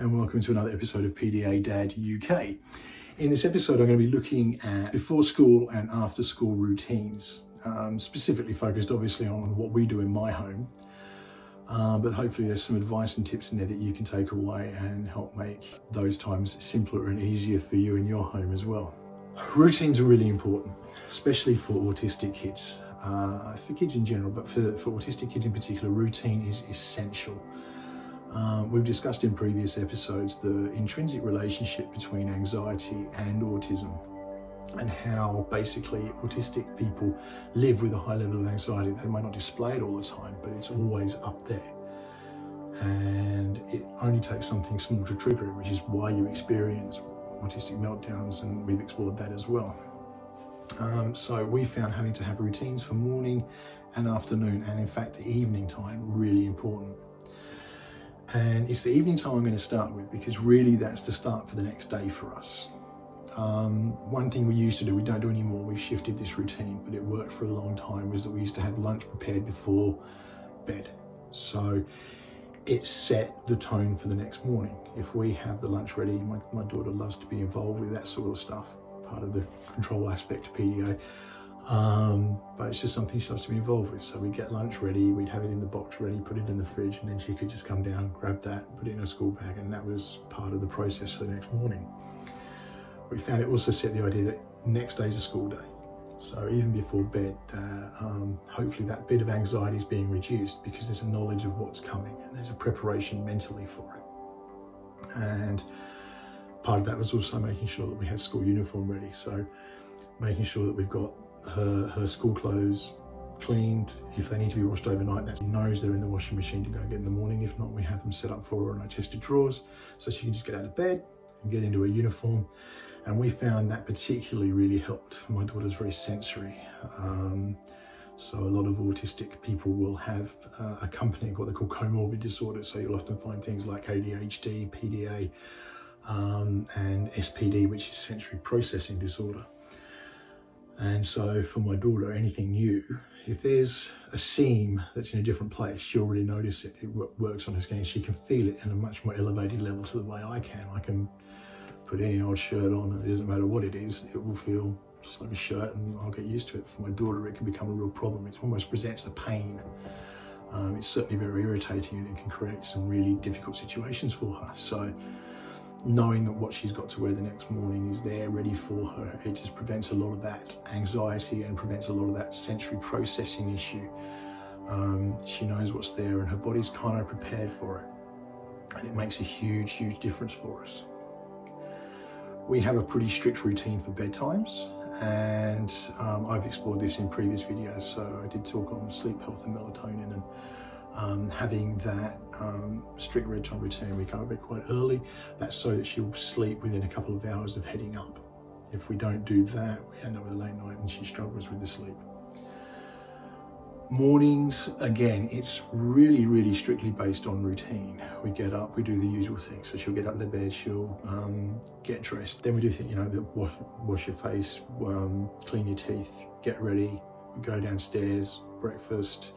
and welcome to another episode of PDA Dad UK. In this episode I'm going to be looking at before school and after school routines, specifically focused obviously on what we do in my home, but hopefully there's some advice and tips in there that you can take away and help make those times simpler and easier for you in your home as well. Routines are really important, especially for autistic kids. For kids in general, but for autistic kids in particular, routine is essential. We've discussed in previous episodes the intrinsic relationship between anxiety and autism, and how basically autistic people live with a high level of anxiety. They might not display it all the time, but it's always up there. And it only takes something small to trigger it, which is why you experience autistic meltdowns, and we've explored that as well. So we found having to have routines for morning and afternoon, and in fact the evening time, really important. And it's the evening time I'm going to start with, because really that's the start for the next day for us. One thing we used to do, we don't do anymore, we've shifted this routine, but it worked for a long time, was that we used to have lunch prepared before bed. So it set the tone for the next morning. If we have the lunch ready, my daughter loves to be involved with that sort of stuff, part of the control aspect of PDA, but it's just something she loves to be involved with. So we'd get lunch ready, we'd have it in the box ready, put it in the fridge, and then she could just come down, grab that, put it in her school bag, and that was part of the process for the next morning. We found it also set the idea that next day's a school day. So even before bed, hopefully that bit of anxiety is being reduced, because there's a knowledge of what's coming and there's a preparation mentally for it. And part of that was also making sure that we had school uniform ready. So making sure that we've got her school clothes cleaned. If they need to be washed overnight, that she knows they're in the washing machine to go get in the morning. If not, we have them set up for her on our chest of drawers, so she can just get out of bed and get into a uniform. And we found that particularly really helped. My daughter's very sensory. So a lot of autistic people will have accompanying what they call comorbid disorders. So you'll often find things like ADHD, PDA, and SPD, which is sensory processing disorder. And so for my daughter, anything new, if there's a seam that's in a different place, she'll really notice it. It works on her skin. She can feel it in a much more elevated level to the way I can. I can put any old shirt on, it doesn't matter what it is, it will feel just like a shirt, and I'll get used to it. For my daughter, it can become a real problem. It almost presents a pain. It's certainly very irritating, and it can create some really difficult situations for her. So knowing that what she's got to wear the next morning is there ready for her, it just prevents a lot of that anxiety and prevents a lot of that sensory processing issue. She knows what's there and her body's kind of prepared for it, and it makes a huge, huge difference for us. We have a pretty strict routine for bedtimes, and I've explored this in previous videos. So I did talk on sleep health and melatonin, and having that strict bedtime routine. We go to bed quite early. That's so that she will sleep within a couple of hours of heading up. If we don't do that, we end up with a late night and she struggles with the sleep. Mornings, again, it's really, really strictly based on routine. We get up, we do the usual things. So she'll get up to bed, she'll get dressed. Then we do things, wash your face, clean your teeth, get ready. We go downstairs, breakfast.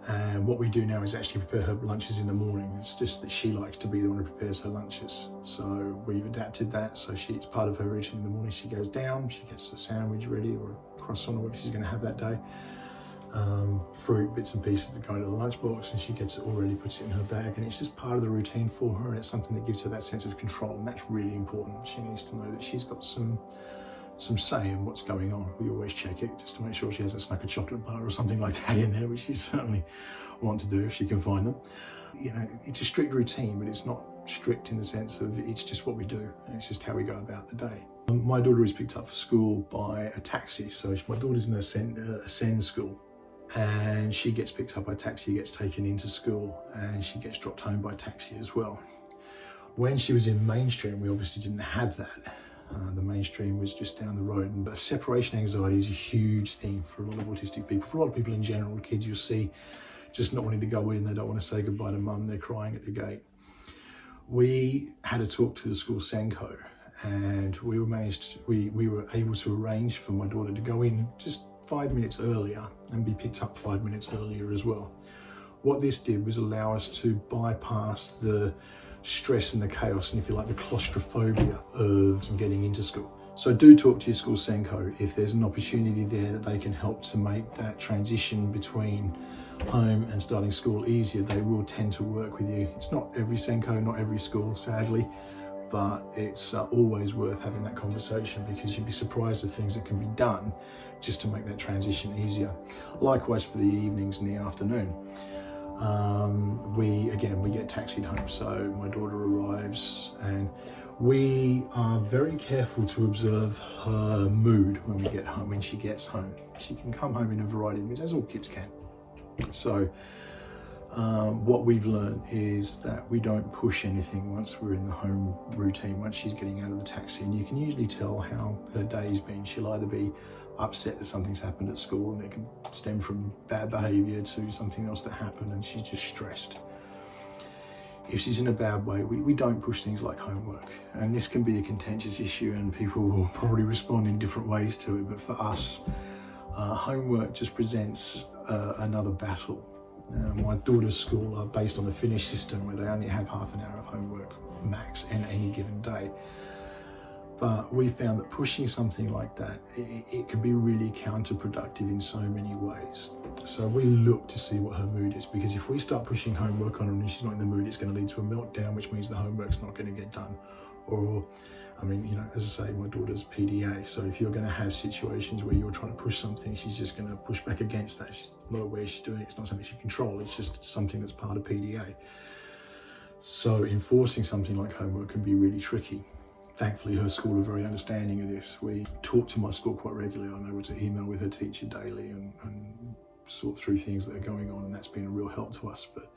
And what we do now is actually prepare her lunches in the morning. It's just that she likes to be the one who prepares her lunches. So we've adapted that. So it's part of her routine in the morning. She goes down, she gets a sandwich ready or a croissant or whatever she's going to have that day. Fruit, bits and pieces that go into the lunchbox, and she gets it all ready, puts it in her bag, and it's just part of the routine for her, and it's something that gives her that sense of control, and that's really important. She needs to know that she's got some say in what's going on. We always check it just to make sure she hasn't snuck a chocolate bar or something like that in there, which she certainly want to do if she can find them. It's a strict routine, but it's not strict in the sense of it's just what we do, and it's just how we go about the day. My daughter is picked up for school by a taxi, so my daughter's in a SEND school, and she gets picked up by taxi, gets taken into school, and she gets dropped home by taxi as well. When she was in mainstream, we obviously didn't have that. The mainstream was just down the road, but separation anxiety is a huge thing for a lot of autistic people, for a lot of people in general. Kids you'll see just not wanting to go in, they don't want to say goodbye to mum, they're crying at the gate. We had a talk to the school Senko, and we were able to arrange for my daughter to go in just 5 minutes earlier and be picked up 5 minutes earlier as well. What this did was allow us to bypass the stress and the chaos and, if you like, the claustrophobia of getting into school. So do talk to your school Senko if there's an opportunity there that they can help to make that transition between home and starting school easier. They will tend to work with you. It's not every Senko, not every school, sadly, but it's always worth having that conversation, because you'd be surprised at things that can be done just to make that transition easier. Likewise for the evenings and the afternoon. We get taxied home, so my daughter arrives and we are very careful to observe her mood when we get home, when she gets home. She can come home in a variety of moods, as all kids can. So what we've learned is that we don't push anything once we're in the home routine, once she's getting out of the taxi, and you can usually tell how her day's been. She'll either be upset that something's happened at school, and it can stem from bad behaviour to something else that happened and she's just stressed. If she's in a bad way, we don't push things like homework, and this can be a contentious issue and people will probably respond in different ways to it, but for us, homework just presents another battle. My daughter's school are based on a Finnish system where they only have half an hour of homework max in any given day. But we found that pushing something like that, it can be really counterproductive in so many ways. So we look to see what her mood is, because if we start pushing homework on her and she's not in the mood, it's going to lead to a meltdown, which means the homework's not going to get done. Or, I mean, you know, as I say, my daughter's PDA, so if you're going to have situations where you're trying to push something, she's just going to push back against that. She's not aware she's doing it, it's not something she can control, it's just something that's part of PDA. So enforcing something like homework can be really tricky. Thankfully, her school are very understanding of this. We talk to my school quite regularly. I'm able to email with her teacher daily and sort through things that are going on, and that's been a real help to us. But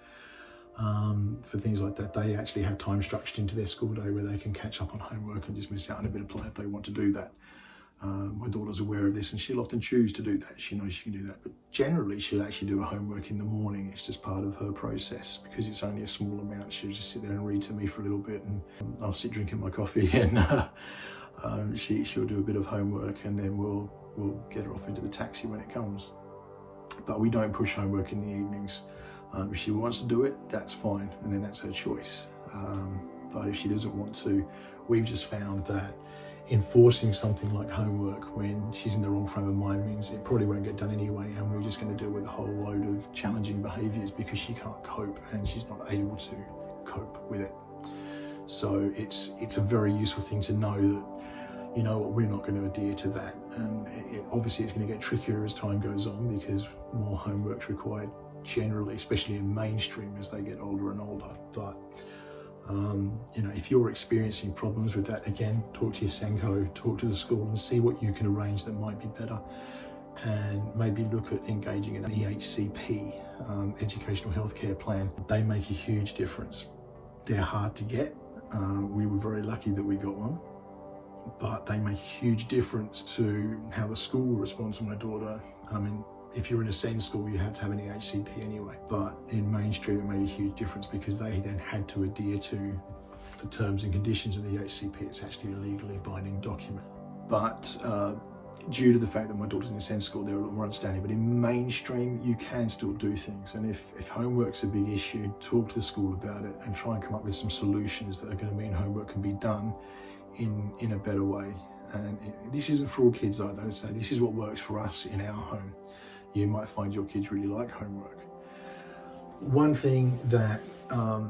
for things like that, they actually have time structured into their school day where they can catch up on homework and just miss out on a bit of play if they want to do that. My daughter's aware of this and she'll often choose to do that. She knows she can do that, but generally she'll actually do her homework in the morning. It's just part of her process because it's only a small amount. She'll just sit there and read to me for a little bit, and I'll sit drinking my coffee and she'll do a bit of homework, and then we'll get her off into the taxi when it comes. But we don't push homework in the evenings. If she wants to do it, that's fine, and then that's her choice. But if she doesn't want to, we've just found that enforcing something like homework when she's in the wrong frame of mind means it probably won't get done anyway, and we're just going to deal with a whole load of challenging behaviours because she can't cope and she's not able to cope with it. So it's a very useful thing to know that, you know what, we're not going to adhere to that, and obviously it's going to get trickier as time goes on because more homework's required generally, especially in mainstream as they get older and older. But you know, if you're experiencing problems with that, again, talk to your Senko, talk to the school and see what you can arrange that might be better, and maybe look at engaging an EHCP, educational healthcare plan. They make a huge difference. They're hard to get. We were very lucky that we got one, but they make a huge difference to how the school will respond to my daughter. I mean, if you're in a SEND school, you have to have an EHCP anyway. But in mainstream, it made a huge difference because they then had to adhere to the terms and conditions of the EHCP. It's actually a legally binding document. But due to the fact that my daughter's in a SEND school, they're a lot more understanding. But in mainstream, you can still do things. And if homework's a big issue, talk to the school about it and try and come up with some solutions that are going to mean homework can be done in a better way. And this isn't for all kids either. So this is what works for us in our home. You might find your kids really like homework. One thing that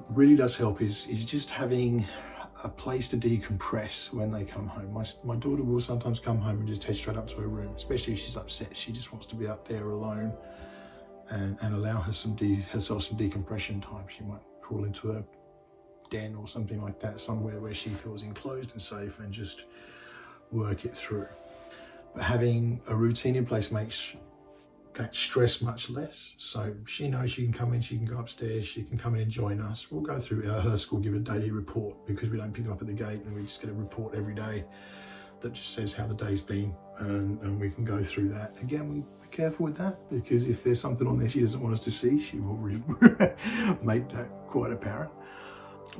really does help is just having a place to decompress when they come home. My daughter will sometimes come home and just head straight up to her room, especially if she's upset. She just wants to be up there alone and allow herself some decompression time. She might crawl into a den or something like that, somewhere where she feels enclosed and safe, and just work it through. But having a routine in place makes that stress much less. So she knows she can come in, she can go upstairs, she can come in and join us. We'll go through her school, give a daily report because we don't pick them up at the gate, and we just get a report every day that just says how the day's been, and we can go through that. Again, we're careful with that because if there's something on there she doesn't want us to see, she will make that quite apparent.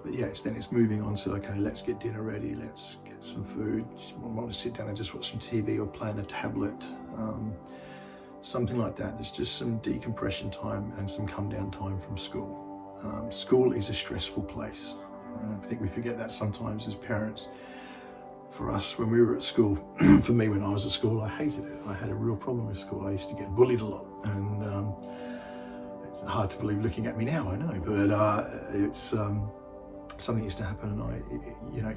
But yes, then it's moving on to, okay, let's get dinner ready, let's get some food. She might want to sit down and just watch some TV or play on a tablet. Something like that. There's just some decompression time and some come down time from school. School is a stressful place. I think we forget that sometimes as parents. For us, when we were at school, for me when I was at school, I hated it. I had a real problem with school. I used to get bullied a lot, and it's hard to believe looking at me now, I know, but it's something used to happen, and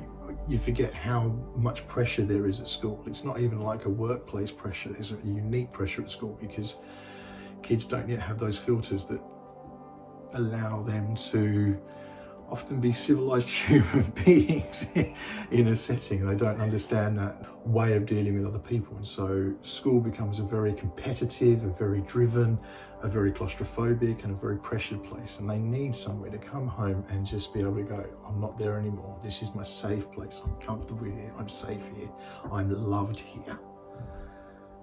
you forget how much pressure there is at school. It's not even like a workplace pressure. There's a unique pressure at school because kids don't yet have those filters that allow them to often be civilized human beings in a setting. They don't understand that way of dealing with other people, and so school becomes a very competitive, a very driven, a very claustrophobic and a very pressured place, and they need somewhere to come home and just be able to go, I'm not there anymore, this is my safe place, I'm comfortable here, I'm safe here, I'm loved here.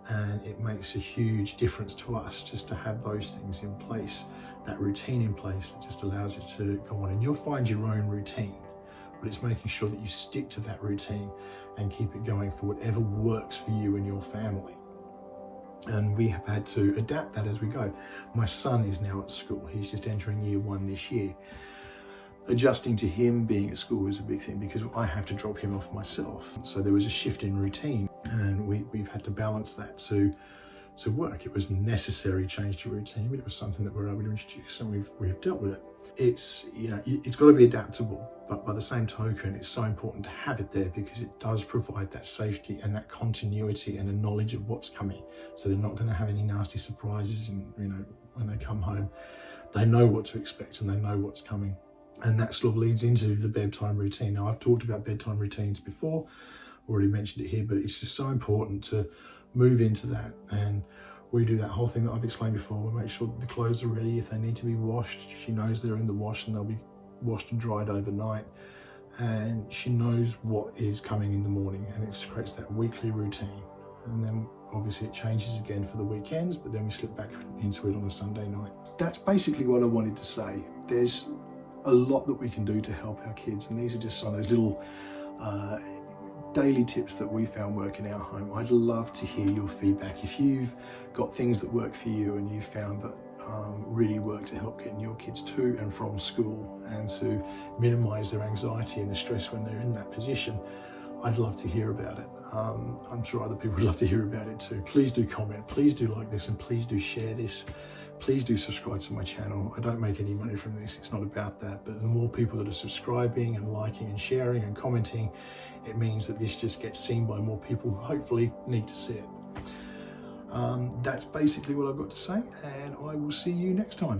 And it makes a huge difference to us just to have those things in place, that routine in place that just allows it to go on. And you'll find your own routine, but it's making sure that you stick to that routine and keep it going for whatever works for you and your family. And we have had to adapt that as we go. My son is now at school. He's just entering year 1 this year. Adjusting to him being at school is a big thing because I have to drop him off myself. So there was a shift in routine, and we've had to balance that to work. It was a necessary change to routine, but it was something that we're able to introduce, and we've dealt with it. It's got to be adaptable, but by the same token, it's so important to have it there because it does provide that safety and that continuity and a knowledge of what's coming. So they're not going to have any nasty surprises, and when they come home, they know what to expect and they know what's coming. And that sort of leads into the bedtime routine. Now, I've talked about bedtime routines before, already mentioned it here, but it's just so important to move into that. And we do that whole thing that I've explained before. We make sure that the clothes are ready. If they need to be washed, she knows they're in the wash and they'll be washed and dried overnight. And she knows what is coming in the morning, and it just creates that weekly routine. And then obviously it changes again for the weekends, but then we slip back into it on a Sunday night. That's basically what I wanted to say. There's a lot that we can do to help our kids, and these are just some of those little daily tips that we found work in our home. I'd love to hear your feedback. If you've got things that work for you and you found that really work to help getting your kids to and from school and to minimise their anxiety and the stress when they're in that position, I'd love to hear about it. I'm sure other people would love to hear about it too. Please do comment, please do like this, and please do share this. Please do subscribe to my channel. I don't make any money from this, it's not about that, but the more people that are subscribing and liking and sharing and commenting, it means that this just gets seen by more people who hopefully need to see it. That's basically what I've got to say, and I will see you next time.